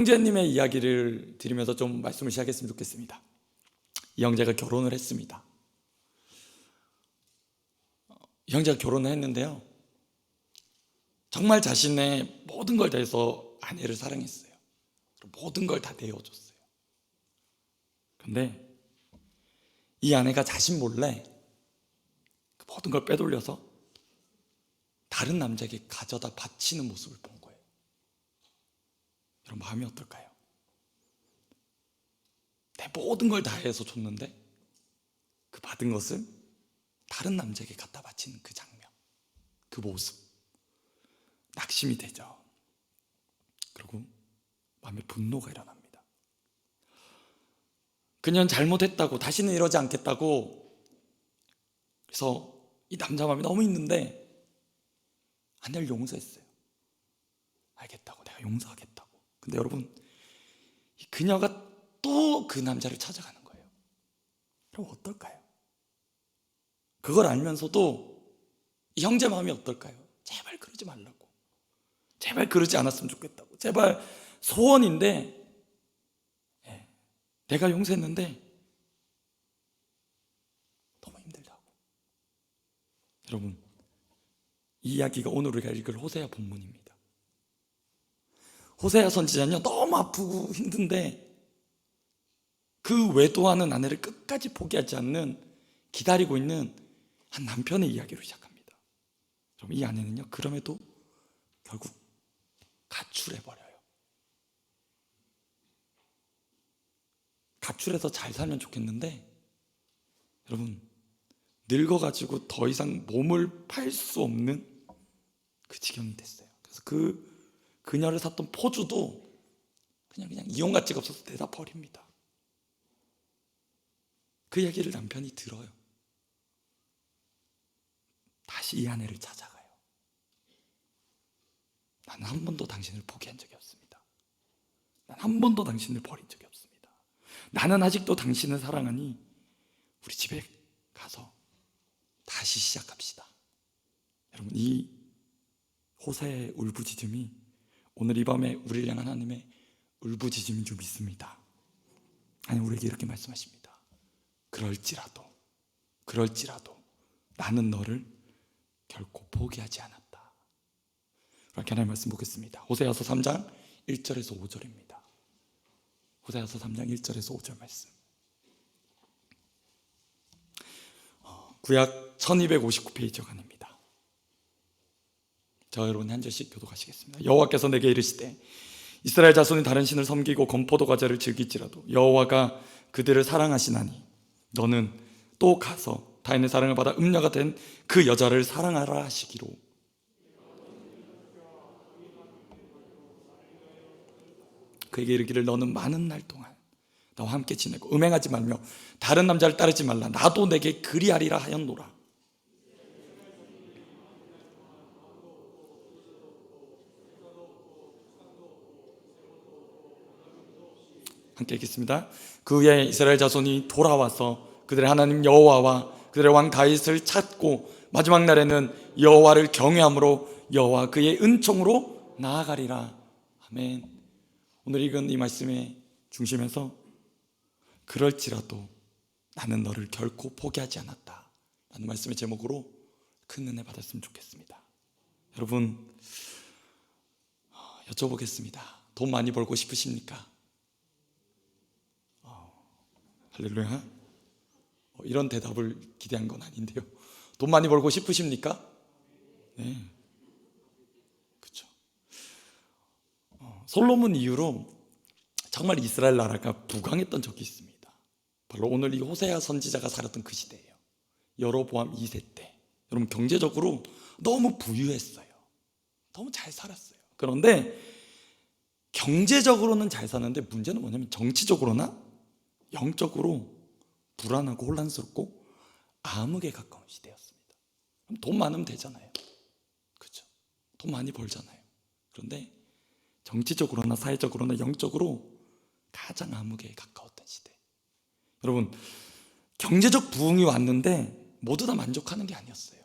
형제님의 이야기를 드리면서 좀 말씀을 시작했으면 좋겠습니다. 이 형제가 결혼을 했습니다. 형제가 결혼을 했는데요, 정말 자신의 모든 걸 다해서 아내를 사랑했어요. 모든 걸 다 내어줬어요. 그런데 이 아내가 자신 몰래 그 모든 걸 빼돌려서 다른 남자에게 가져다 바치는 모습을 본 거예요. 여러분, 마음이 어떨까요? 내 모든 걸 다해서 줬는데 그 받은 것을 다른 남자에게 갖다 바치는 그 장면, 그 모습, 낙심이 되죠. 그리고 마음에 분노가 일어납니다. 그녀는 잘못했다고, 다시는 이러지 않겠다고. 그래서 이 남자 마음이 너무 있는데 아내를 용서했어요. 알겠다고, 내가 용서하겠다고. 근데 여러분, 이 그녀가 또 그 남자를 찾아가는 거예요. 그럼 어떨까요? 그걸 알면서도 이 형제 마음이 어떨까요? 제발 그러지 말라고, 제발 그러지 않았으면 좋겠다고, 제발 소원인데, 내가 용서했는데 너무 힘들다고. 여러분, 이 이야기가 오늘 우리가 읽을 호세아 본문입니다. 호세아 선지자는요, 너무 아프고 힘든데 그 외도하는 아내를 끝까지 포기하지 않는, 기다리고 있는 한 남편의 이야기로 시작합니다. 그럼 이 아내는요, 그럼에도 결국 가출해버려요. 가출해서 잘 살면 좋겠는데, 여러분, 늙어가지고 더 이상 몸을 팔 수 없는 그 지경이 됐어요. 그래서 그녀를 샀던 포주도 그냥 이용 가치가 없어서 내다 버립니다. 그 얘기를 남편이 들어요. 다시 이 아내를 찾아가요. 나는 한 번도 당신을 포기한 적이 없습니다. 난 한 번도 당신을 버린 적이 없습니다. 나는 아직도 당신을 사랑하니 우리 집에 가서 다시 시작합시다. 여러분, 이 호세의 울부짖음이 오늘 이 밤에 우리를 향한 하나님의 울부짖음인 줄 믿습니다. 하나님 우리에게 이렇게 말씀하십니다. 그럴지라도 나는 너를 결코 포기하지 않았다. 이렇게 하나님 말씀 보겠습니다. 호세아서 3장 1절에서 5절입니다. 호세아서 3장 1절에서 5절 말씀. 구약 1259페이지 간입니다. 저 여러분 한 절씩 교독하시겠습니다. 여호와께서 내게 이르시되 이스라엘 자손이 다른 신을 섬기고 건포도 과자를 즐길지라도 여호와가 그들을 사랑하시나니 너는 또 가서 타인의 사랑을 받아 음녀가 된 그 여자를 사랑하라 하시기로. 그에게 이르기를 너는 많은 날 동안 나와 함께 지내고 음행하지 말며 다른 남자를 따르지 말라. 나도 내게 그리하리라 하였노라. 함께 읽겠습니다. 그 후에 이스라엘 자손이 돌아와서 그들의 하나님 여호와와 그들의 왕 다윗을 찾고 마지막 날에는 여호와를 경외함으로 여호와 그의 은총으로 나아가리라. 아멘. 오늘 읽은 이 말씀의 중심에서 그럴지라도 나는 너를 결코 포기하지 않았다 라는 말씀의 제목으로 큰 은혜 받았으면 좋겠습니다. 여러분, 여쭤보겠습니다. 돈 많이 벌고 싶으십니까? 할렐루야. 이런 대답을 기대한 건 아닌데요. 돈 많이 벌고 싶으십니까? 네, 그렇죠. 솔로몬 이후로 정말 이스라엘 나라가 부강했던 적이 있습니다. 바로 오늘 이 호세아 선지자가 살았던 그 시대예요. 여로보암 2세 때. 여러분, 경제적으로 너무 부유했어요. 너무 잘 살았어요. 그런데 경제적으로는 잘 사는데 문제는 뭐냐면 정치적으로나 영적으로 불안하고 혼란스럽고 암흑에 가까운 시대였습니다. 그럼 돈 많으면 되잖아요. 그렇죠? 돈 많이 벌잖아요. 그런데 정치적으로나 사회적으로나 영적으로 가장 암흑에 가까웠던 시대. 여러분, 경제적 부흥이 왔는데 모두 다 만족하는 게 아니었어요.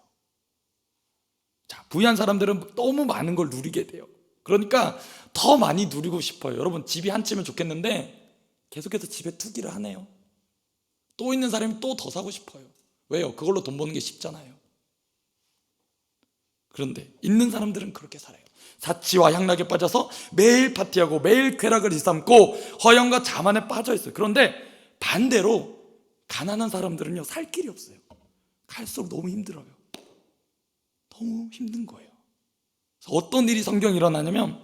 자, 부유한 사람들은 너무 많은 걸 누리게 돼요. 그러니까 더 많이 누리고 싶어요. 여러분, 집이 한 채면 좋겠는데 계속해서 집에 투기를 하네요. 또 있는 사람이 또 더 사고 싶어요. 왜요? 그걸로 돈 버는 게 쉽잖아요. 그런데 있는 사람들은 그렇게 살아요. 사치와 향락에 빠져서 매일 파티하고 매일 쾌락을 일삼고 허영과 자만에 빠져 있어요. 그런데 반대로 가난한 사람들은요, 살 길이 없어요. 갈수록 너무 힘들어요. 너무 힘든 거예요. 어떤 일이 성경에 일어나냐면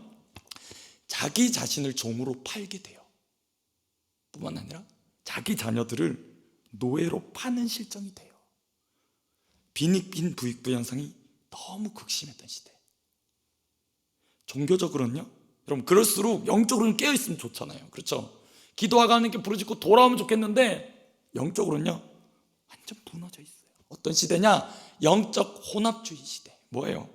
자기 자신을 종으로 팔게 돼요. 뿐만 아니라 자기 자녀들을 노예로 파는 실정이 돼요. 빈익빈 부익부 현상이 너무 극심했던 시대. 종교적으로는요, 여러분, 그럴수록 영적으로는 깨어있으면 좋잖아요. 그렇죠? 기도하고 하나님께 부르짖고 돌아오면 좋겠는데 영적으로는요, 완전 무너져 있어요. 어떤 시대냐? 영적 혼합주의 시대. 뭐예요?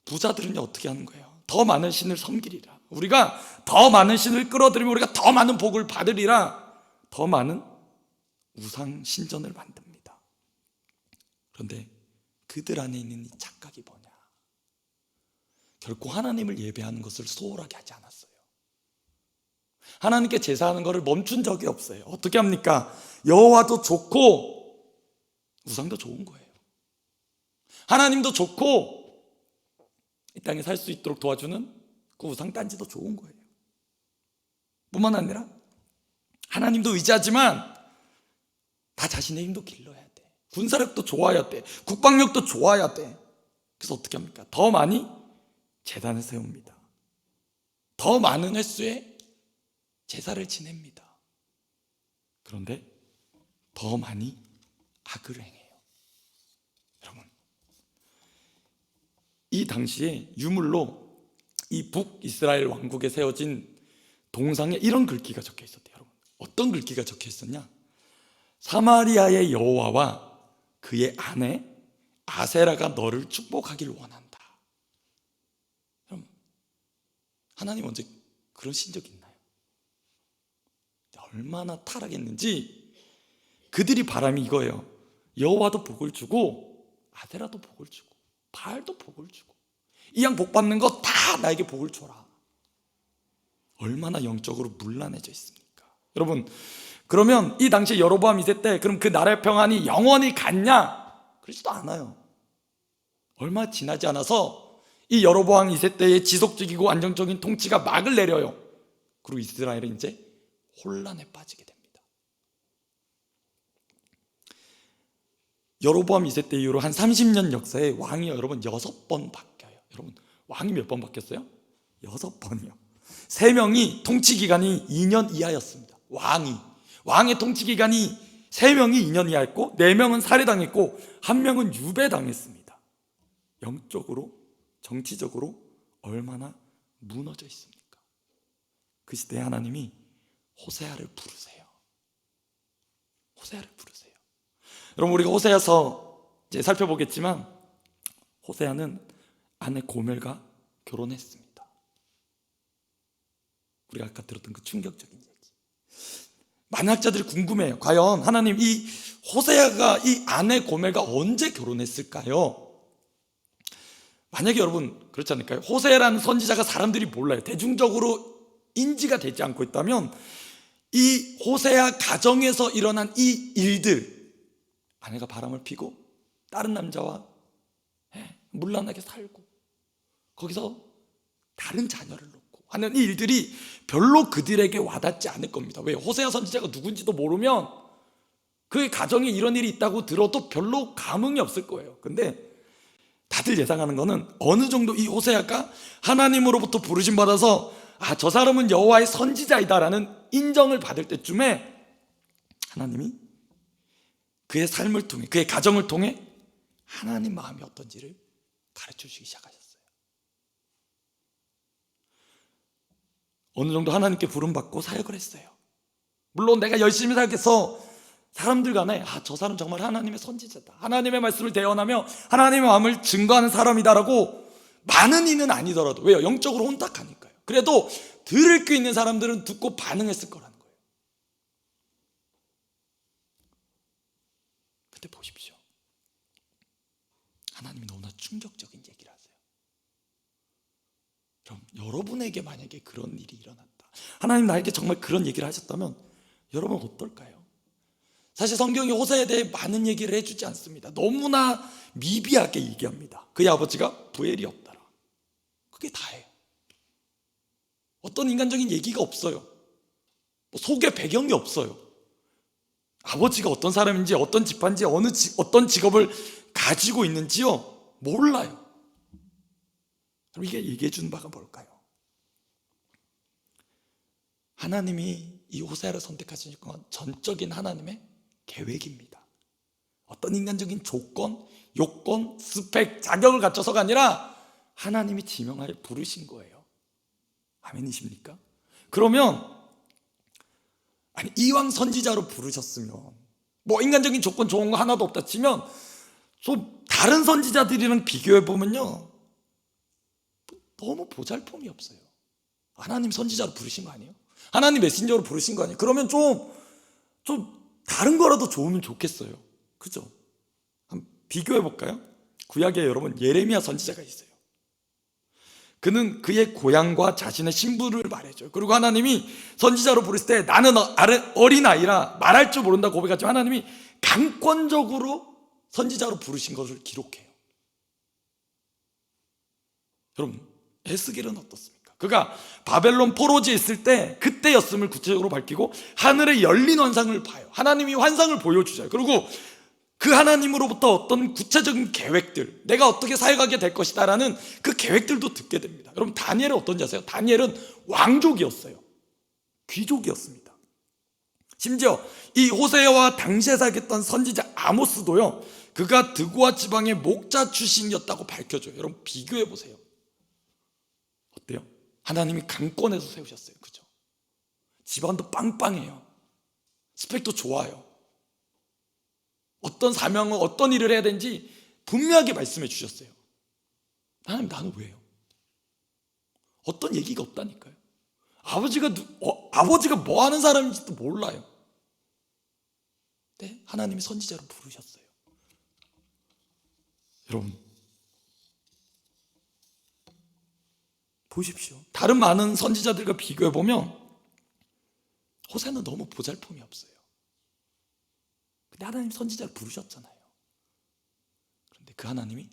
부자들은요, 어떻게 하는 거예요? 더 많은 신을 섬기리라. 우리가 더 많은 신을 끌어들이면 우리가 더 많은 복을 받으리라. 더 많은 우상 신전을 만듭니다. 그런데 그들 안에 있는 이 착각이 뭐냐? 결코 하나님을 예배하는 것을 소홀하게 하지 않았어요. 하나님께 제사하는 것을 멈춘 적이 없어요. 어떻게 합니까? 여호와도 좋고 우상도 좋은 거예요. 하나님도 좋고 이 땅에 살 수 있도록 도와주는 그 우상 딴지도 좋은 거예요. 뿐만 아니라 하나님도 의지하지만 나 자신의 힘도 길러야 돼. 군사력도 좋아야 돼. 국방력도 좋아야 돼. 그래서 어떻게 합니까? 더 많이 제단을 세웁니다. 더 많은 횟수의 제사를 지냅니다. 그런데 더 많이 악을 행해요. 여러분, 이 당시에 유물로 이 북이스라엘 왕국에 세워진 동상에 이런 글귀가 적혀 있었대요. 여러분, 어떤 글귀가 적혀 있었냐? 사마리아의 여호와와 그의 아내 아세라가 너를 축복하기를 원한다. 여러분, 하나님 언제 그러신 적 있나요? 얼마나 타락했는지 그들이 바람이 이거예요. 여호와도 복을 주고 아세라도 복을 주고 바알도 복을 주고 이 양 복 받는 거 다 나에게 복을 줘라. 얼마나 영적으로 문란해져 있습니까? 여러분, 그러면 이 당시에 여로보암 2세 때 그럼 그 나라의 평안이 영원히 갔냐? 그렇지도 않아요. 얼마 지나지 않아서 이 여로보암 2세 때의 지속적이고 안정적인 통치가 막을 내려요. 그리고 이스라엘은 이제 혼란에 빠지게 됩니다. 여로보암 2세 때 이후로 한 30년 역사에 왕이 여러분 6번 바뀌어요. 여러분, 왕이 몇 번 바뀌었어요? 6번이요. 3명이 통치 기간이 2년 이하였습니다. 왕의 통치 기간이 3명이 2년 이하였고 4명은 살해당했고 1명은 유배당했습니다. 영적으로, 정치적으로 얼마나 무너져 있습니까? 그 시대에 하나님이 호세아를 부르세요. 호세아를 부르세요. 여러분, 우리가 호세아서 이제 살펴보겠지만 호세아는 아내 고멜과 결혼했습니다. 우리가 아까 들었던 그 충격적인 얘기. 많은 학자들이 궁금해요. 과연 하나님 이 호세아가 이 아내 고멜과 언제 결혼했을까요? 만약에 여러분 그렇지 않을까요? 호세아라는 선지자가 사람들이 몰라요. 대중적으로 인지가 되지 않고 있다면 이 호세아 가정에서 일어난 이 일들, 아내가 바람을 피고 다른 남자와 문란하게 살고 거기서 다른 자녀를 놓고 하는 이 일들이 별로 그들에게 와닿지 않을 겁니다. 왜? 호세아 선지자가 누군지도 모르면 그의 가정에 이런 일이 있다고 들어도 별로 감흥이 없을 거예요. 근데 다들 예상하는 거는 어느 정도 이 호세아가 하나님으로부터 부르심 받아서 저 사람은 여호와의 선지자이다라는 인정을 받을 때쯤에 하나님이 그의 삶을 통해, 그의 가정을 통해 하나님 마음이 어떤지를 가르쳐 주기 시작하셨어요. 어느 정도 하나님께 부름받고 사역을 했어요. 물론 내가 열심히 사역해서 사람들 간에 저 사람 정말 하나님의 선지자다, 하나님의 말씀을 대언하며 하나님의 마음을 증거하는 사람이다라고 많은 이는 아니더라도, 왜요? 영적으로 혼탁하니까요. 그래도 들을 게 있는 사람들은 듣고 반응했을 거라는 거예요. 근데 보십시오, 하나님이 너무나 충격적인 얘기를 하세요. 그럼 여러분에게 만약에 그런 일이 일어났다, 하나님 나에게 정말 그런 얘기를 하셨다면 여러분 어떨까요? 사실 성경이 호세에 대해 많은 얘기를 해주지 않습니다. 너무나 미비하게 얘기합니다. 그의 아버지가 부엘이 없더라. 그게 다예요. 어떤 인간적인 얘기가 없어요. 속에 배경이 없어요. 아버지가 어떤 사람인지, 어떤 집안지, 어떤 직업을 가지고 있는지요 몰라요. 그럼 이게 얘기해 주는 바가 뭘까요? 하나님이 이 호세아를 선택하신 건 전적인 하나님의 계획입니다. 어떤 인간적인 조건, 요건, 스펙, 자격을 갖춰서가 아니라 하나님이 지명하여 부르신 거예요. 아멘이십니까? 그러면 아니, 이왕 선지자로 부르셨으면 뭐 인간적인 조건 좋은 거 하나도 없다 치면 좀 다른 선지자들이랑 비교해 보면요 너무 보잘폼이 없어요. 하나님 선지자로 부르신 거 아니에요? 하나님 메신저로 부르신 거 아니에요? 그러면 좀 다른 거라도 좋으면 좋겠어요. 그죠? 한번 비교해 볼까요? 구약에 여러분 예레미야 선지자가 있어요. 그는 그의 고향과 자신의 신분을 말해줘요. 그리고 하나님이 선지자로 부르실 때 나는 어린아이라 말할 줄 모른다고 고백하지만 하나님이 강권적으로 선지자로 부르신 것을 기록해요. 여러분 에스겔은 어떻습니까? 그가 바벨론 포로지에 있을 때 그때였음을 구체적으로 밝히고 하늘에 열린 환상을 봐요. 하나님이 환상을 보여주셔요. 그리고 그 하나님으로부터 어떤 구체적인 계획들, 내가 어떻게 사역하게 될 것이다 라는 그 계획들도 듣게 됩니다. 여러분 다니엘은 어떤지 아세요? 다니엘은 왕족이었어요. 귀족이었습니다. 심지어 이 호세아와 당시에 살겠던 선지자 아모스도요 그가 드고아 지방의 목자 출신이었다고 밝혀줘요. 여러분 비교해 보세요. 어때요? 하나님이 강권해서 세우셨어요. 그죠? 집안도 빵빵해요. 스펙도 좋아요. 어떤 사명을 어떤 일을 해야 되는지 분명하게 말씀해 주셨어요. 하나님 나는 왜요? 어떤 얘기가 없다니까요. 아버지가 뭐 하는 사람인지도 몰라요. 근데 하나님이 선지자로 부르셨어요. 여러분 보십시오. 다른 많은 선지자들과 비교해 보면 호세아는 너무 보잘폼이 없어요. 근데 하나님 선지자를 부르셨잖아요. 그런데 그 하나님이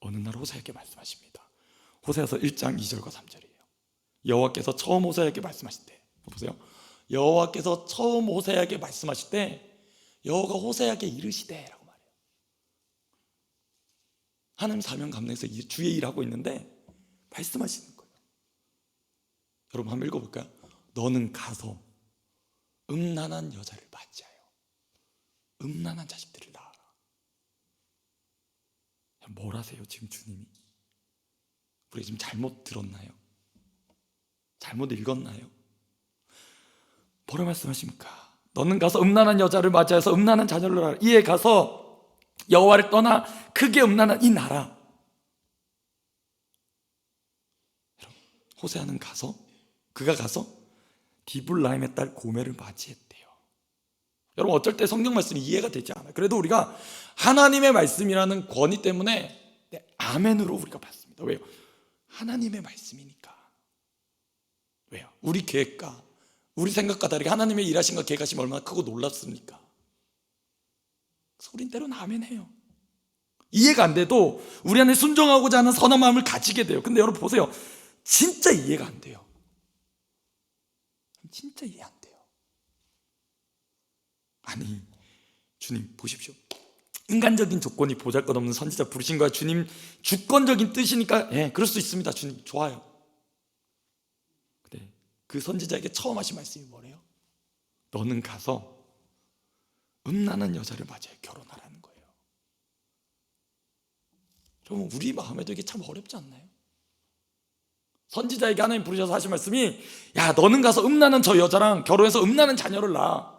어느 날 호세아에게 말씀하십니다. 호세아서 1장 2절과 3절이에요. 여호와께서 처음 호세아에게 말씀하실 때 보세요. 여호와께서 처음 호세아에게 말씀하실 때 여호와가 호세아에게 이르시되 라고 말해요. 하나님 사명 감당해서 주의 일하고 있는데 말씀하시는 거예요. 여러분 한번 읽어볼까요? 너는 가서 음란한 여자를 맞이하여 음란한 자식들을 낳아라. 뭘 하세요 지금 주님이? 우리 지금 잘못 들었나요? 잘못 읽었나요? 뭐라 말씀하십니까? 너는 가서 음란한 여자를 맞이해서 음란한 자녀를 낳아라. 이에 가서 여호와를 떠나 크게 음란한 이 나라. 호세아는 그가 가서 디블라임의 딸 고멜을 맞이했대요. 여러분 어쩔 때 성경 말씀이 이해가 되지 않아요. 그래도 우리가 하나님의 말씀이라는 권위 때문에 아멘으로 우리가 받습니다. 왜요? 하나님의 말씀이니까. 왜요? 우리 계획과 우리 생각과 다르게 하나님의 일하심과 계획하심이 얼마나 크고 놀랍습니까? 그래서 우린 때로는 아멘해요. 이해가 안 돼도 우리 안에 순종하고자 하는 선한 마음을 가지게 돼요. 근데 여러분 보세요. 진짜 이해가 안 돼요. 진짜 이해 안 돼요. 아니 주님 보십시오. 인간적인 조건이 보잘것없는 선지자 부르신 거야. 주님 주권적인 뜻이니까 그럴 수 있습니다. 주님 좋아요. 근데 그 선지자에게 처음 하신 말씀이 뭐래요? 너는 가서 음란한 여자를 맞이해 결혼하라는 거예요. 여러분 우리 마음에도 이게 참 어렵지 않나요? 선지자에게 하나님 부르셔서 하신 말씀이 야 너는 가서 음란한 저 여자랑 결혼해서 음란한 자녀를 낳아.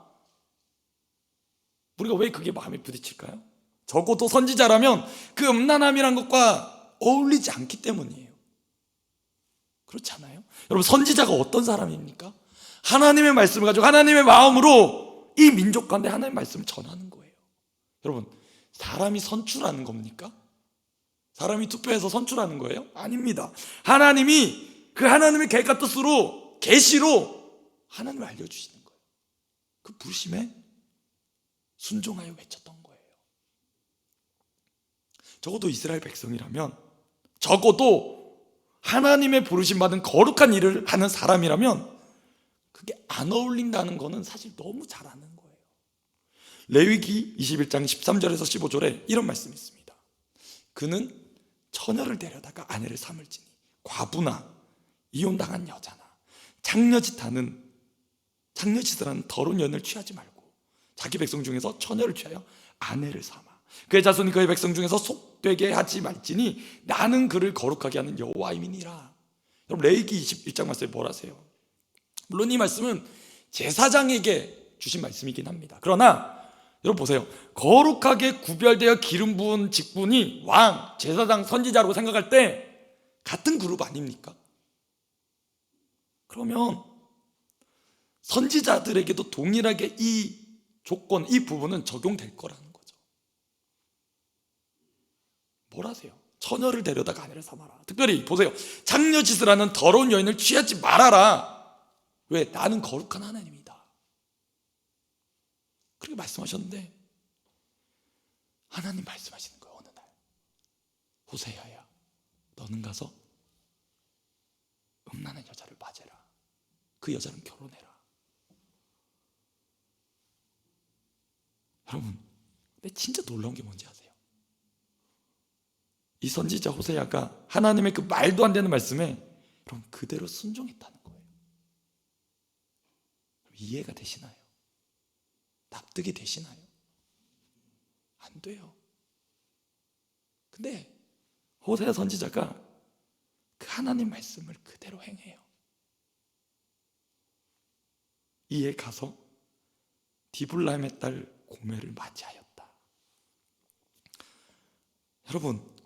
우리가 왜 그게 마음에 부딪힐까요? 적어도 선지자라면 그 음란함이란 것과 어울리지 않기 때문이에요. 그렇지 않아요? 여러분 선지자가 어떤 사람입니까? 하나님의 말씀을 가지고 하나님의 마음으로 이 민족 가운데 하나님의 말씀을 전하는 거예요. 여러분 사람이 선출하는 겁니까? 사람이 투표해서 선출하는 거예요? 아닙니다. 하나님이 그 하나님의 계획과 뜻으로 계시로 하나님을 알려주시는 거예요. 그 부르심에 순종하여 외쳤던 거예요. 적어도 이스라엘 백성이라면, 적어도 하나님의 부르심 받은 거룩한 일을 하는 사람이라면 그게 안 어울린다는 거는 사실 너무 잘 아는 거예요. 레위기 21장 13절에서 15절에 이런 말씀이 있습니다. 그는 처녀를 데려다가 아내를 삼을지니 과부나 이혼당한 여자나 장녀짓을 하는 더러운 연을 취하지 말고 자기 백성 중에서 처녀를 취하여 아내를 삼아 그의 자손이 그의 백성 중에서 속되게 하지 말지니 나는 그를 거룩하게 하는 여호와임이니라. 여러분, 레위기 21장 말씀에 뭘 하세요? 물론 이 말씀은 제사장에게 주신 말씀이긴 합니다. 그러나 여러분 보세요. 거룩하게 구별되어 기름 부은 직분이 왕, 제사장, 선지자라고 생각할 때 같은 그룹 아닙니까? 그러면 선지자들에게도 동일하게 이 조건, 이 부분은 적용될 거라는 거죠. 뭘 하세요? 처녀를 데려다가 아내를 삼아라. 특별히 보세요. 장녀짓을 하는 더러운 여인을 취하지 말아라. 왜? 나는 거룩한 하나님이다. 그렇게 말씀하셨는데 하나님 말씀하시는 거예요. 어느 날 호세아야, 너는 가서 음란한 여자를 맞아라. 그 여자는 결혼해라. 여러분, 근데 진짜 놀라운 게 뭔지 아세요? 이 선지자 호세아가 하나님의 그 말도 안 되는 말씀에 여러분 그대로 순종했다는 거예요. 이해가 되시나요? 납득이 되시나요? 안 돼요. 근데 호세아 선지자가 그 하나님 말씀을 그대로 행해요. 이에 가서 디블라임의 딸 고멜을 맞이하였다. 여러분,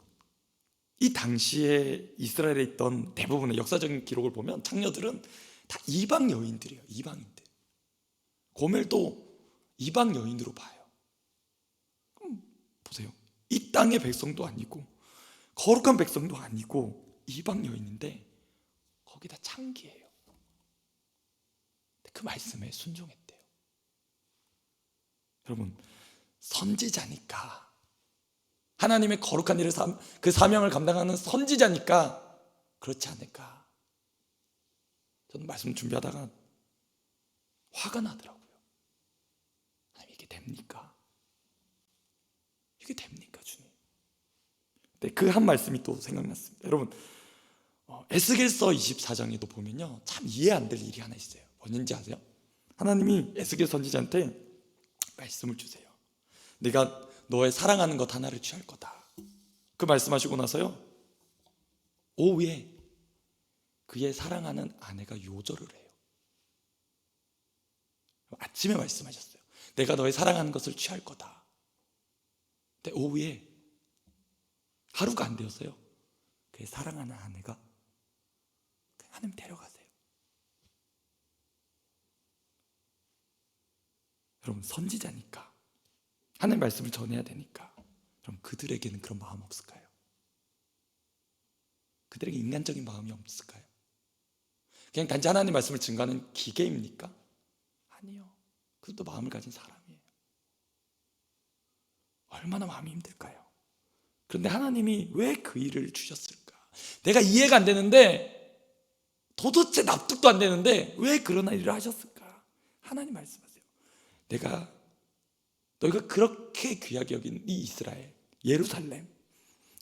이 당시에 이스라엘에 있던 대부분의 역사적인 기록을 보면 장녀들은 다 이방 여인들이에요. 이방인들. 고멜도 이방 여인으로 봐요. 그럼 보세요. 이 땅의 백성도 아니고 거룩한 백성도 아니고 이방 여인인데 거기다 창기해요. 그 말씀에 순종했대요. 여러분, 선지자니까, 하나님의 거룩한 일을 그 사명을 감당하는 선지자니까 그렇지 않을까. 저는 말씀 준비하다가 화가 나더라고요. 하나님, 이게 됩니까? 이게 됩니까, 주님? 근데 그 한 말씀이 또 생각났습니다. 여러분, 에스겔서 24장에도 보면요, 참 이해 안 될 일이 하나 있어요. 뭔지 아세요? 하나님이 에스겔 선지자한테 말씀을 주세요. 네가 너의 사랑하는 것 하나를 취할 거다. 그 말씀하시고 나서요, 오후에 그의 사랑하는 아내가 요절을 해요. 아침에 말씀하셨어요. 내가 너의 사랑하는 것을 취할 거다. 근데 오후에 하루가 안 되었어요. 그의 사랑하는 아내가 하나님 데려가세요. 여러분, 선지자니까, 하나님 말씀을 전해야 되니까, 그럼 그들에게는 그런 마음 없을까요? 그들에게 인간적인 마음이 없을까요? 그냥 단지 하나님 말씀을 증거하는 기계입니까? 아니요. 그것도 마음을 가진 사람이에요. 얼마나 마음이 힘들까요? 그런데 하나님이 왜 그 일을 주셨을까? 내가 이해가 안 되는데, 도대체 납득도 안 되는데 왜 그런 일을 하셨을까? 하나님 말씀하세요. 너희가 그렇게 귀하게 여긴 이 이스라엘, 예루살렘,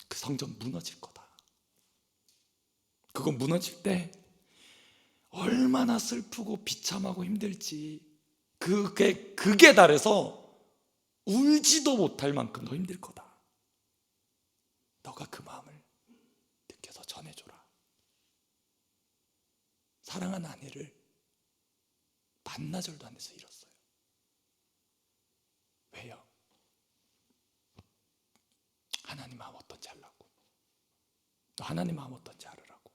그 성전 무너질 거다. 그거 무너질 때 얼마나 슬프고 비참하고 힘들지, 극에 달해서 울지도 못할 만큼 더 힘들 거다. 너가 그 마음을 느껴서 전해줘라. 사랑하는 아내를 반나절도 안 돼서 잃었어요. 왜요? 하나님 마음 어떤지 알라고. 너 하나님 마음 어떤지 알으라고.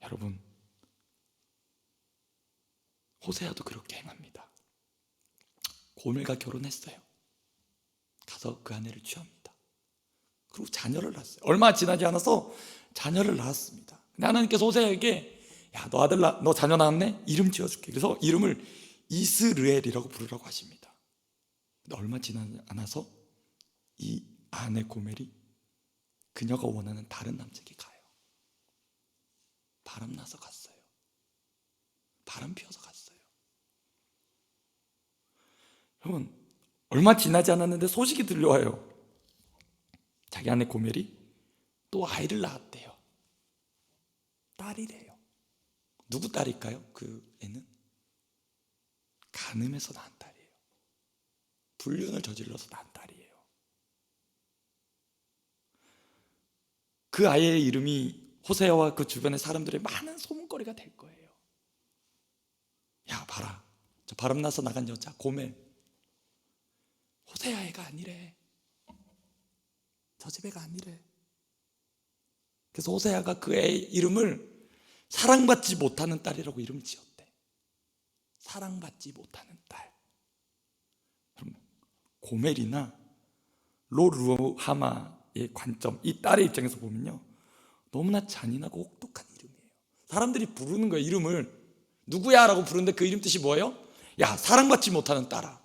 여러분, 호세아도 그렇게 행합니다. 고멜과 결혼했어요. 가서 그 아내를 취합니다. 그리고 자녀를 낳았어요. 얼마 지나지 않아서 자녀를 낳았습니다. 근데 하나님께서 호세아에게 야, 너 아들 너 자녀 낳았네? 이름 지어줄게. 그래서 이름을 이스르엘이라고 부르라고 하십니다. 근데 얼마 지나지 않아서 이 아내 고멜이 그녀가 원하는 다른 남자에게 가요. 바람 나서 갔어요. 바람 피워서 갔어요. 여러분, 얼마 지나지 않았는데 소식이 들려와요. 자기 아내 고멜이 또 아이를 낳았대요. 딸이래요. 누구 딸일까요? 그 애는 간음해서 낳은 딸이에요. 불륜을 저질러서 낳은 딸이에요. 그 아이의 이름이 호세아와 그 주변의 사람들의 많은 소문거리가 될 거예요. 야, 봐라, 저 바람나서 나간 여자 고멜, 호세아 애가 아니래. 저 집 애가 아니래. 그래서 호세아가 그 애 이름을 사랑받지 못하는 딸이라고 이름을 지었대. 사랑받지 못하는 딸. 고멜이나 로루하마의 관점, 이 딸의 입장에서 보면요, 너무나 잔인하고 혹독한 이름이에요. 사람들이 부르는 거예요. 이름을 누구야? 라고 부르는데 그 이름 뜻이 뭐예요? 야, 사랑받지 못하는 딸아.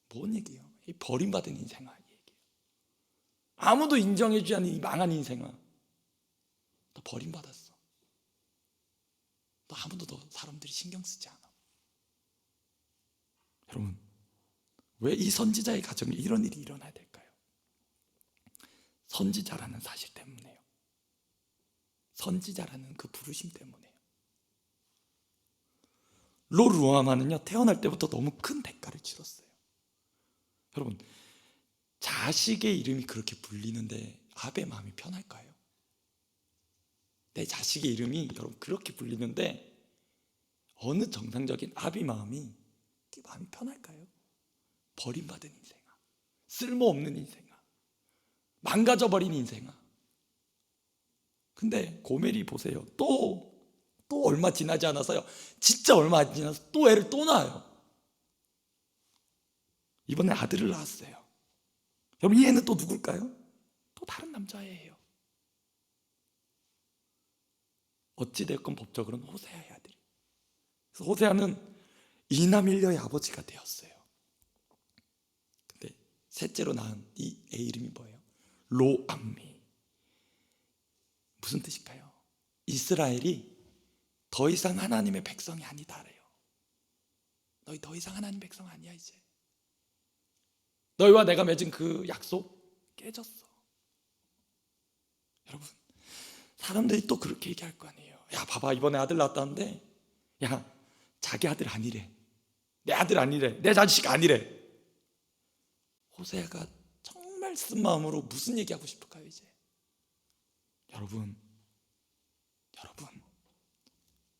뭔 얘기예요? 이 버림받은 인생아, 이 얘기예요. 아무도 인정해주지 않는 이 망한 인생아, 너 버림받았어. 너 아무도 너 사람들이 신경 쓰지 않아. 여러분, 왜 이 선지자의 가정에 이런 일이 일어나야 될까요? 선지자라는 사실 때문에요. 선지자라는 그 부르심 때문에요. 로루아마는요, 태어날 때부터 너무 큰 대가를 치렀어요. 여러분, 자식의 이름이 그렇게 불리는데 아베 마음이 편할까요? 내 자식의 이름이 여러분 그렇게 불리는데 어느 정상적인 아비 마음이 편할까요? 버림받은 인생아, 쓸모없는 인생아, 망가져버린 인생아. 근데 고멜이 보세요, 또 얼마 지나지 않아서요, 진짜 얼마 안 지나서 또 애를 또 낳아요. 이번에 아들을 낳았어요. 여러분, 이 애는 또 누굴까요? 또 다른 남자애예요. 어찌됐건 법적으로는 호세아의 아들이. 그래서 호세아는 이남일녀의 아버지가 되었어요. 근데 셋째로 낳은 이 애 이름이 뭐예요? 로암미. 무슨 뜻일까요? 이스라엘이 더 이상 하나님의 백성이 아니다래요. 너희 더 이상 하나님 백성 아니야. 이제 너희와 내가 맺은 그 약속 깨졌어. 여러분, 사람들이 또 그렇게 얘기할 거 아니에요. 야, 봐봐, 이번에 아들 낳았다는데, 야, 자기 아들 아니래, 내 아들 아니래, 내 자식 아니래. 호세아가 정말 쓴 마음으로 무슨 얘기하고 싶을까요? 이제 여러분,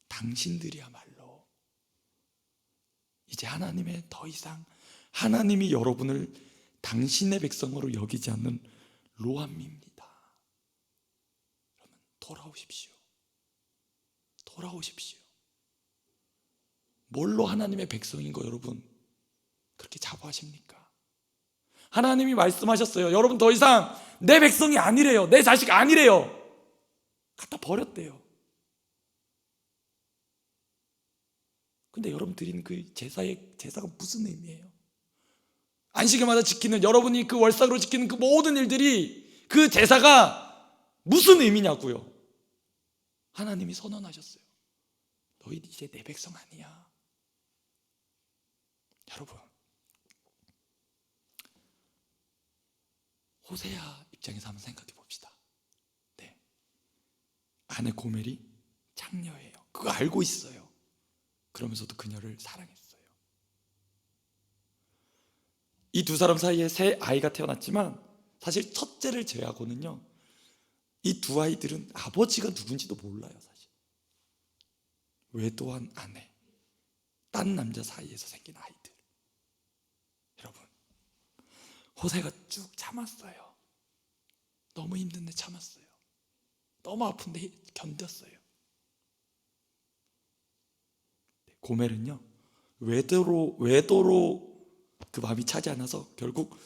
당신들이야말로 이제 하나님의 더 이상 하나님이 여러분을 당신의 백성으로 여기지 않는 로암미입니다. 여러분, 돌아오십시오. 뭘로 하나님의 백성인 거 여러분 그렇게 자부하십니까? 하나님이 말씀하셨어요. 여러분 더 이상 내 백성이 아니래요. 내 자식 아니래요. 갖다 버렸대요. 근데 여러분 드린 그 제사가 무슨 의미예요? 안식일마다 지키는, 여러분이 그 월삭으로 지키는 그 모든 일들이, 그 제사가 무슨 의미냐고요. 하나님이 선언하셨어요. 너희 이제 내 백성 아니야. 여러분, 호세아 입장에서 한번 생각해 봅시다. 네, 아내 고멜이 창녀예요. 그거 알고 있어요. 그러면서도 그녀를 사랑했어요. 이 두 사람 사이에 새 아이가 태어났지만 사실 첫째를 제외하고는요, 이 두 아이들은 아버지가 누군지도 몰라요. 사실 외도한 아내, 딴 남자 사이에서 생긴 아이들. 여러분, 호세가 쭉 참았어요. 너무 힘든데 참았어요. 너무 아픈데 견뎠어요. 고멜은요, 외도로 그 마음이 차지 않아서 결국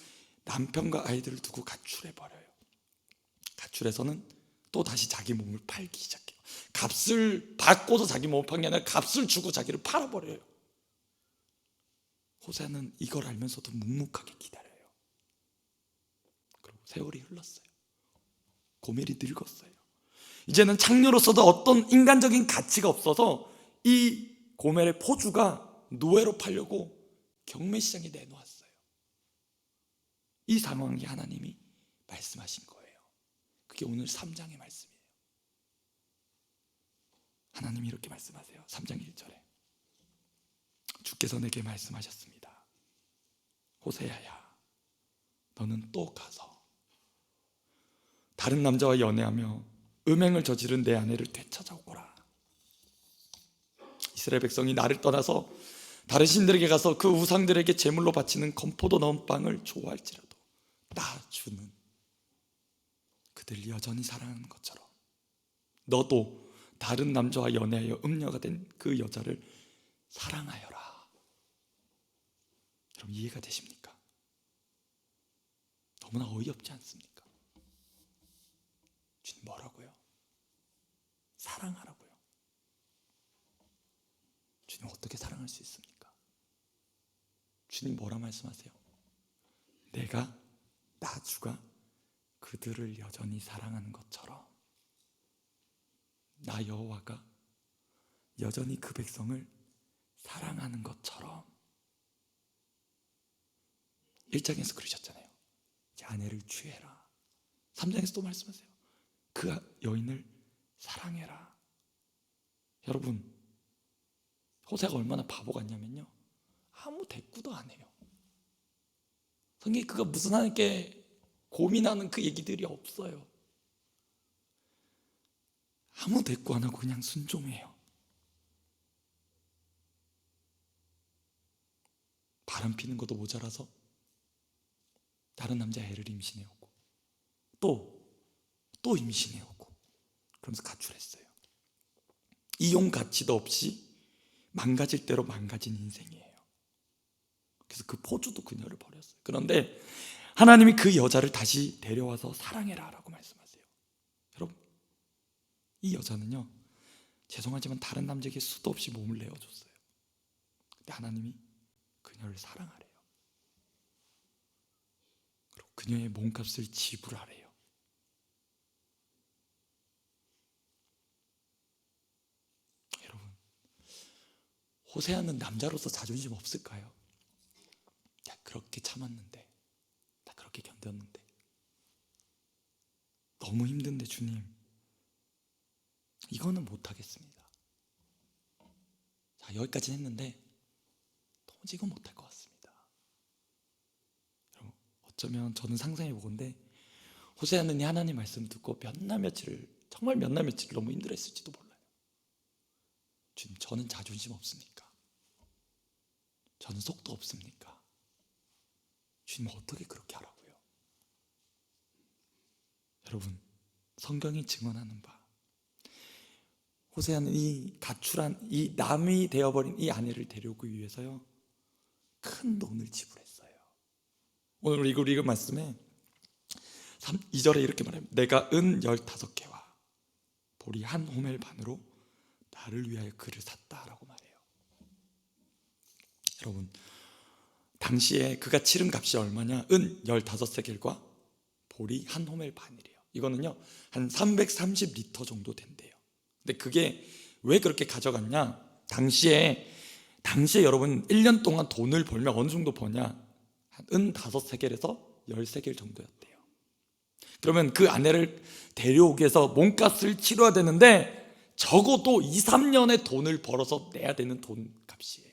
남편과 아이들을 두고 가출해버려요. 가출해서는 또 다시 자기 몸을 팔기 시작해요. 값을 받고서 자기 몸을 판 게 아니라 값을 주고 자기를 팔아버려요. 호세아는 이걸 알면서도 묵묵하게 기다려요. 그리고 세월이 흘렀어요. 고멜이 늙었어요. 이제는 창녀로서도 어떤 인간적인 가치가 없어서 이 고멜의 포주가 노예로 팔려고 경매시장에 내놓았어요. 이 상황이 하나님이 말씀하신 거예요. 그게 오늘 3장의 말씀이에요. 하나님이 이렇게 말씀하세요. 3장 1절에 주께서 내게 말씀하셨습니다. 호세아야, 너는 또 가서 다른 남자와 연애하며 음행을 저지른 내 아내를 되찾아오거라. 이스라엘 백성이 나를 떠나서 다른 신들에게 가서 그 우상들에게 제물로 바치는 건포도 넣은 빵을 좋아할지라도 나 주는 그들 여전히 사랑하는 것처럼 너도 다른 남자와 연애하여 음녀가 된 그 여자를 사랑하여라. 여러분 이해가 되십니까? 너무나 어이없지 않습니까? 주님 뭐라고요? 사랑하라고요. 주님 어떻게 사랑할 수 있습니까? 주님 뭐라 말씀하세요? 내가 나 주가 그들을 여전히 사랑하는 것처럼 나 여호와가 여전히 그 백성을 사랑하는 것처럼 1장에서 그러셨잖아요. 이제 아내를 취해라. 3장에서 또 말씀하세요. 그 여인을 사랑해라. 여러분 호세아가 얼마나 바보 같냐면요, 아무 대꾸도 안 해요. 성경에 그가 무슨 하나님께 고민하는 그 얘기들이 없어요. 아무 대꾸 안 하고 그냥 순종해요. 바람 피는 것도 모자라서 다른 남자 애를 임신해오고 또 임신해오고 그러면서 가출했어요. 이용 가치도 없이 망가질 대로 망가진 인생이에요. 그래서 그 포주도 그녀를 버렸어요. 그런데 하나님이 그 여자를 다시 데려와서 사랑해라 라고 말씀하세요. 여러분 이 여자는요, 죄송하지만 다른 남자에게 수도 없이 몸을 내어줬어요. 근데 하나님이 그녀를 사랑하래요. 그리고 그녀의 몸값을 지불하래요. 여러분 호세아는 남자로서 자존심 없을까요? 야, 그렇게 참았는데, 나 그렇게 견뎠는데, 너무 힘든데 주님 이거는 못하겠습니다. 자, 여기까지 했는데 도무지 이건 못할 것 같습니다. 여러분 어쩌면 저는 상상해 보건데 호세아는 이 하나님 말씀 듣고 몇 날 며칠을, 정말 몇 날 며칠을 너무 힘들었을지도 몰라요. 주님 저는 자존심 없습니까? 저는 속도 없습니까? 주님 어떻게 그렇게 하라고요? 여러분 성경이 증언하는 바, 호세아는 이 가출한 이 남이 되어버린 이 아내를 데려오기 위해서요 큰 돈을 지불했어요. 오늘 읽은 말씀에 2절에 이렇게 말합니다. 내가 은 15개와 보리 한 호멜 반으로 나를 위하여 그를 샀다라고 말해요. 여러분 당시에 그가 치른 값이 얼마냐? 은 15세겔과 보리 한 호멜 반이래요. 이거는요 한 330리터 정도 된대요. 근데 그게 왜 그렇게 가져갔냐? 당시에 여러분 1년 동안 돈을 벌면 어느 정도 버냐? 한 은 5세겔에서 10세겔 정도였대요. 그러면 그 아내를 데려오기 위해서 몸값을 치러야 되는데 적어도 2, 3년의 돈을 벌어서 내야 되는 돈 값이에요.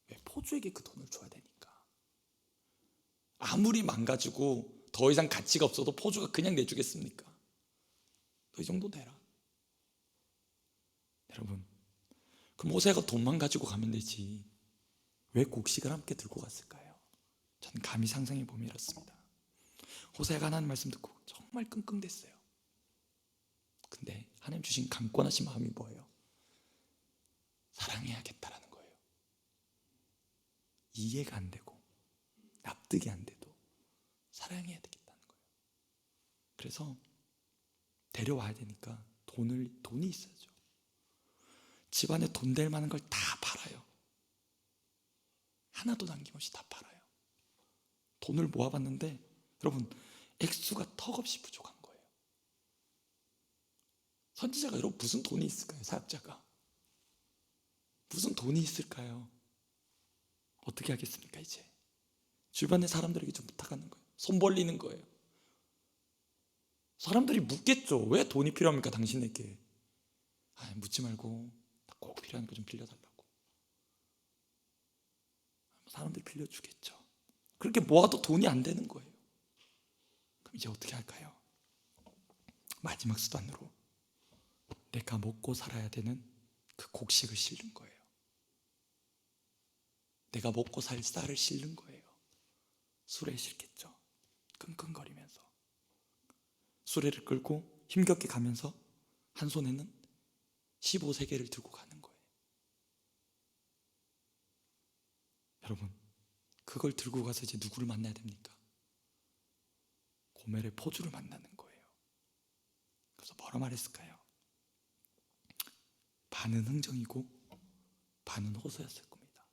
왜? 포주에게 그 돈을 줘야 되니까. 아무리 망가지고 더 이상 가치가 없어도 포주가 그냥 내주겠습니까? 너 이 정도 내라. 여러분 그럼 호세아가 돈만 가지고 가면 되지 왜 곡식을 함께 들고 갔을까요? 저는 감히 상상해 보면 이렇습니다. 호세아가 하나님 말씀 듣고 정말 끙끙댔어요. 근데 하나님 주신 강권하신 마음이 뭐예요? 사랑해야겠다라는 거예요. 이해가 안 되고 납득이 안 돼도 사랑해야 되겠다는 거예요. 그래서 데려와야 되니까 돈이 있어야죠. 집안에 돈 될 만한 걸 다 팔아요. 하나도 남김없이 다 팔아요. 돈을 모아봤는데 여러분, 액수가 턱없이 부족한 거예요. 선지자가 여러분 무슨 돈이 있을까요? 사역자가 무슨 돈이 있을까요? 어떻게 하겠습니까? 이제 주변의 사람들에게 좀 부탁하는 거예요. 손 벌리는 거예요. 사람들이 묻겠죠. 왜 돈이 필요합니까 당신에게? 묻지 말고 꼭 필요하니까 좀 빌려달라고. 사람들이 빌려주겠죠. 그렇게 모아도 돈이 안 되는 거예요. 그럼 이제 어떻게 할까요? 마지막 수단으로 내가 먹고 살아야 되는 그 곡식을 실는 거예요. 내가 먹고 살 쌀을 실는 거예요. 수레에 실겠죠. 끙끙거리면서 수레를 끌고 힘겹게 가면서 한 손에는 15세겔을 들고 가는 거예요. 여러분, 그걸 들고 가서 이제 누구를 만나야 됩니까? 고멜의 포주를 만나는 거예요. 그래서 뭐라 말했을까요? 반은 흥정이고 반은 호소였을 겁니다.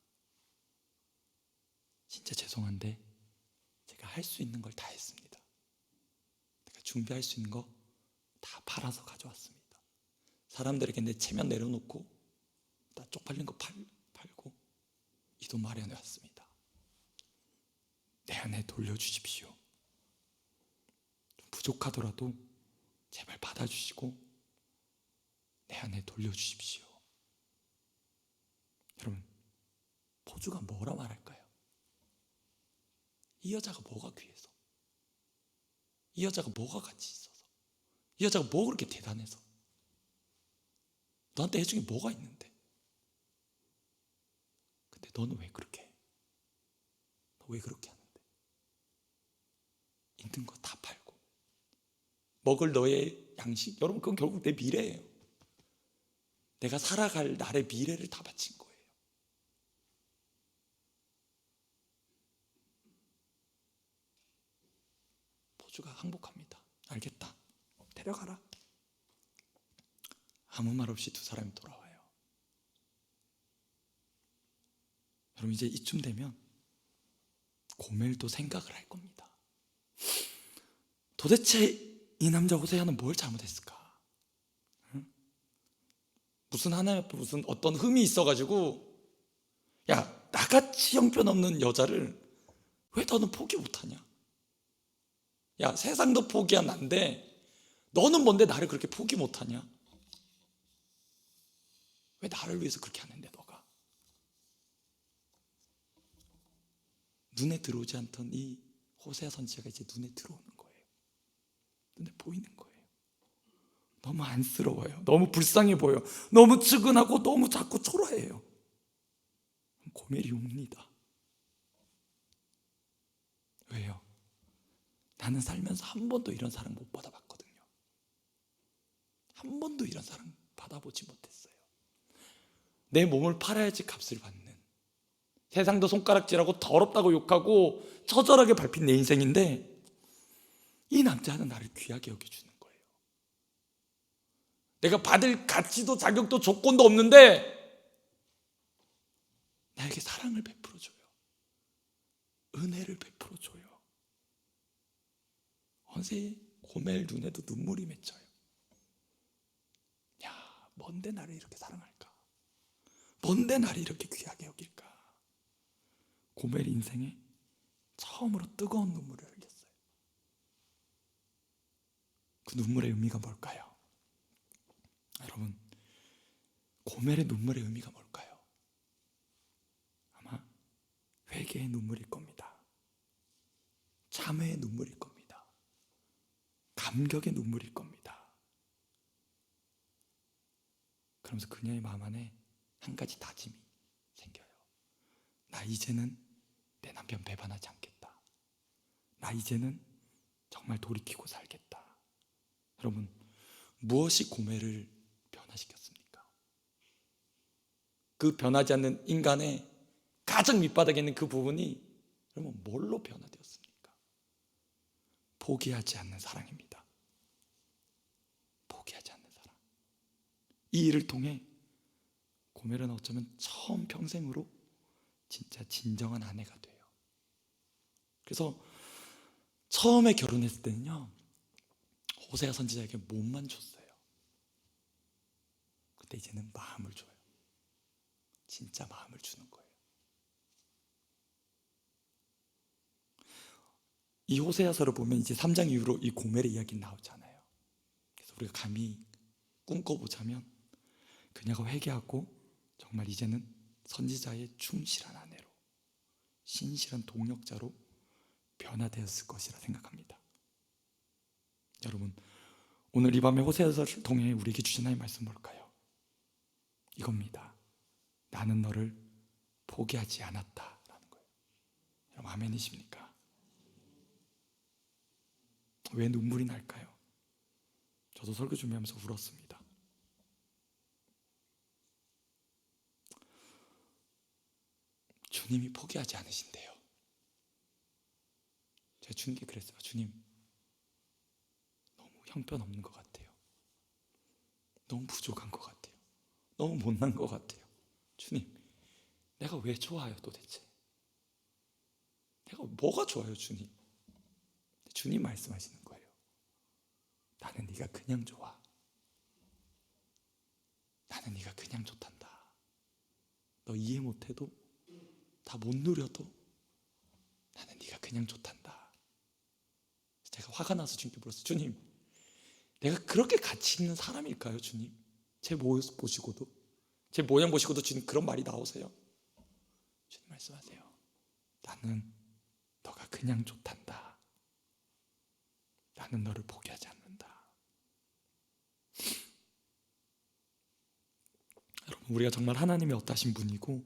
진짜 죄송한데 제가 할 수 있는 걸 다 했습니다. 내가 준비할 수 있는 거 다 팔아서 가져왔습니다. 사람들에게 내 체면 내려놓고 다 쪽팔린 거 팔고 이 돈 마련해 왔습니다. 내 안에 돌려주십시오. 좀 부족하더라도 제발 받아주시고 내 안에 돌려주십시오. 여러분, 포주가 뭐라 말할까요? 이 여자가 뭐가 귀해서? 이 여자가 뭐가 가치 있어서? 이 여자가 뭐 그렇게 대단해서? 너한테 해준 게 뭐가 있는데? 근데 너는 왜 그렇게 해? 너 왜 그렇게 하는데? 있는 거 다 팔고 먹을 너의 양식, 여러분 그건 결국 내 미래예요. 내가 살아갈 날의 미래를 다 바친 거예요. 포주가 항복합니다. 알겠다, 데려가라. 아무 말 없이 두 사람이 돌아와요. 여러분, 이제 이쯤 되면 고멜도 생각을 할 겁니다. 도대체 이 남자 호세아는 뭘 잘못했을까? 무슨 하나님 앞에 무슨 어떤 흠이 있어가지고, 야, 나같이 형편없는 여자를 왜 너는 포기 못하냐? 야, 세상도 포기한 난데 너는 뭔데 나를 그렇게 포기 못하냐? 왜 나를 위해서 그렇게 하는데 너가? 눈에 들어오지 않던 이 호세아 선지자가 이제 눈에 들어오는 거예요. 눈에 보이는 거예요. 너무 안쓰러워요. 너무 불쌍해 보여. 너무 측은하고 너무 자꾸 초라해요. 고멜이 웁니다. 왜요? 나는 살면서 한 번도 이런 사랑 못 받아봤거든요. 한 번도 이런 사랑 받아보지 못했어요. 내 몸을 팔아야지 값을 받는, 세상도 손가락질하고 더럽다고 욕하고 처절하게 밟힌 내 인생인데 이 남자는 나를 귀하게 여겨주는 거예요. 내가 받을 가치도 자격도 조건도 없는데 나에게 사랑을 베풀어줘요. 은혜를 베풀어줘요. 어느새 고멜 눈에도 눈물이 맺혀요. 야, 뭔데 나를 이렇게 사랑할까? 뭔데 나를 이렇게 귀하게 여길까? 고멜 인생에 처음으로 뜨거운 눈물을 흘렸어요. 그 눈물의 의미가 뭘까요? 여러분, 고멜의 눈물의 의미가 뭘까요? 아마 회개의 눈물일 겁니다. 참회의 눈물일 겁니다. 감격의 눈물일 겁니다. 그러면서 그녀의 마음 안에 한 가지 다짐이 생겨요. 나 이제는 내 남편 배반하지 않겠다. 나 이제는 정말 돌이키고 살겠다. 여러분, 무엇이 고멜을 변화시켰습니까? 그 변하지 않는 인간의 가장 밑바닥에 있는 그 부분이 여러분 뭘로 변화되었습니까? 포기하지 않는 사랑입니다. 포기하지 않는 사람. 이 일을 통해 고멜은 어쩌면 처음 평생으로 진짜 진정한 아내가 돼요. 그래서 처음에 결혼했을 때는요, 호세아 선지자에게 몸만 줬어요. 근데 이제는 마음을 줘요. 진짜 마음을 주는 거예요. 이 호세아서를 보면 이제 3장 이후로 이 고멜의 이야기 나오잖아요. 그래서 우리가 감히 꿈꿔보자면 그녀가 회개하고 정말 이제는 선지자의 충실한 아내로, 신실한 동역자로 변화되었을 것이라 생각합니다. 여러분, 오늘 이 밤에 호세아서를 통해 우리에게 주신 하나님의 말씀 뭘까요? 이겁니다. 나는 너를 포기하지 않았다라는 거예요. 여러분, 아멘이십니까? 왜 눈물이 날까요? 저도 설교 준비하면서 울었습니다. 주님이 포기하지 않으신대요. 제가 주님께 그랬어요. 주님, 너무 형편없는 것 같아요. 너무 부족한 것 같아요. 너무 못난 것 같아요. 주님, 내가 왜 좋아요 도대체? 내가 뭐가 좋아요 주님? 주님 말씀하시는 거예요. 나는 네가 그냥 좋아. 나는 네가 그냥 좋단다. 너 이해 못해도, 다 못 누려도 나는 네가 그냥 좋단다. 제가 화가 나서 주님께 물었어요. 주님, 내가 그렇게 가치 있는 사람일까요 주님? 제 모습 보시고도, 제 모양 보시고도 주님 그런 말이 나오세요? 주님 말씀하세요. 나는 너가 그냥 좋단다. 나는 너를 포기하지 않는다. 여러분, 우리가 정말 하나님의 어떠신 분이고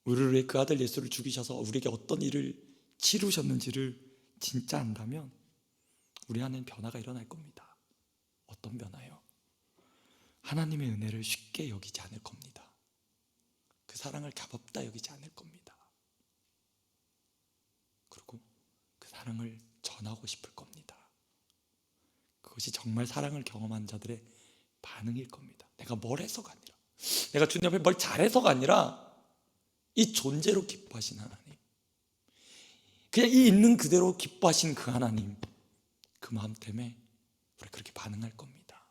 우리를 위해 그 아들 예수를 죽이셔서 우리에게 어떤 일을 치르셨는지를 진짜 안다면 우리 안에는 변화가 일어날 겁니다. 어떤 변화요? 하나님의 은혜를 쉽게 여기지 않을 겁니다. 그 사랑을 값없다 여기지 않을 겁니다. 그리고 그 사랑을 전하고 싶을 겁니다. 그것이 정말 사랑을 경험한 자들의 반응일 겁니다. 내가 뭘 해서가 아니라, 내가 주님 앞에 뭘 잘해서가 아니라 이 존재로 기뻐하신 하나님, 그냥 이 있는 그대로 기뻐하신 그 하나님, 그 마음 때문에 우리 그렇게 반응할 겁니다.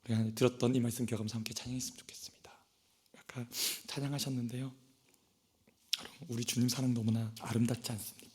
우리가 들었던 이 말씀 기억하면서 함께 찬양했으면 좋겠습니다. 아까 찬양하셨는데요, 우리 주님 사랑 너무나 아름답지 않습니까?